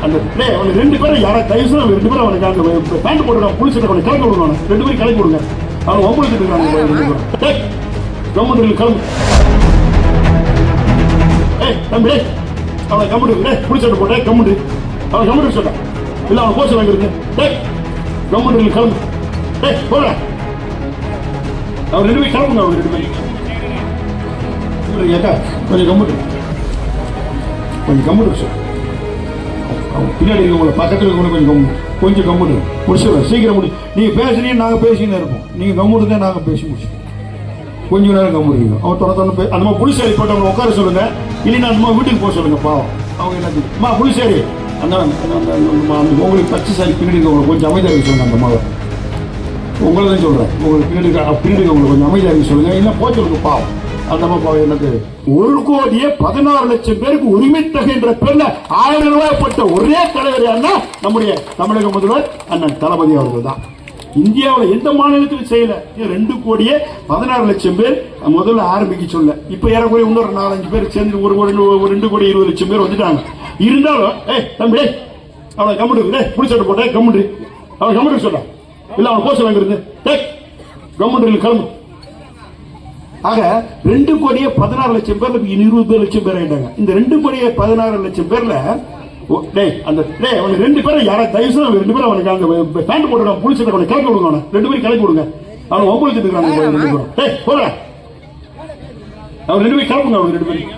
அந்த அவனுக்கு 2 பேரும் யாரா தயவுசு 2 பேரும் அவனுக்கு அந்த பேண்ட் போட்டுருக்கான் புலிஸ் அவனை கிளம்பி விடுவாங்க 2 பேரும் கிளம்பி விடுங்க அவன் ஒம்பளுக்கு இருக்காங்க கவர்மெண்ட் கிளம்பு தம்பி அவனை கம்ப்யூட்டர் புலிஸ் போட்டேன் கம்ப்யூட்டர் அவன் கம்ப்யூட்டர் சொல்றான் இல்ல அவன் கோச்சு வாங்கிருக்கு கவர்மெண்ட் கிளம்பு போற அவன் 2 பேரும் கிளம்புங்க அவன் 2 பேரும் கேட்டா கொஞ்சம் கம்ப்யூட்டர் சார் பின்னாடி இருக்கவங்கள பக்கத்தில் இருக்கவங்க கொஞ்சம் கம்ப்யூட்டர் முடிச்சிடுறோம் சீக்கிரம் நீங்கள் பேசுனீங்க நாங்கள் பேசினே இருப்போம் நீங்கள் கம்ப்யூட்டர் தான் நாங்கள் பேசி முடிச்சிடுவோம் கொஞ்சம் நேரம் கம்ப்யூட்டர் அவன் தொட அந்த மாதிரி புலிசாரி போட்டவங்க உட்கார சொல்லுங்க இல்லைன்னா அந்த மாதிரி வீட்டுக்கு போக சொல்லுங்க பாவம் அவங்க எல்லாத்தையும் புலிசாரி அந்த உங்களுக்கு பச்சை சாரி பின்னாடி இருக்கவங்களை கொஞ்சம் அமைதியாக சொல்லுங்க அந்த மாதிரி உங்களை தான் சொல்கிறேன் உங்களுக்கு பின்னாடி இருக்கவங்களை கொஞ்சம் அமைதியாக சொல்லுங்க இல்லை போக சொல்லுங்க பாவம் அந்த எனக்கு 1,16,00,000 பேருக்கு உரிமை தொகை என்ற பேர்ல 1000 ரூபாய் போட்ட ஒரே தலைவர் யாருன்னா நம்முடைய தமிழக முதல்வர் அண்ணன் தளபதி அவர்கள் தான். இந்தியாவில் எந்த மாநிலத்திலும் செய்யல. 2,16,00,000 பேர் முதல்ல ஆரம்பிக்க சொல்ல இப்ப ஏறக்குறைய இன்னொரு 4-5 பேர் சேர்ந்து 2,20,00,000 பேர் வந்துட்டாங்க. இருந்தாலும் தம்பி அவனை கம்ப்யூட்டர் புடிச்சட்டு போட்டேன் கம்ப்யூட்டர் அவன் கம்ப்யூட்டர் சொல்றான் இல்ல அவன் கோச்சு வாங்கிருந்து கம்ப்யூட்டர் கிளம்பு. ஆக 2,16,00,000 பேர்ல 20 லட்சம் பேர் ஆயிட்டாங்க. இந்த 2,16,00,000 பேர்ல அந்த அவனுக்கு 2 பேரும் யாரா தயவுசு 2 பேரும் அவனுக்கு அந்த பேண்ட் போட்டுருக்கான் புலிஸ் அவனை கிளம்பி விடுங்க 2 பேரும் கிளம்பி விடுங்க அவன் ஒம்பளுக்கு இருக்காங்க போற அவன் 2 பேரும் கிளம்புங்க அவன் 2 பேரும்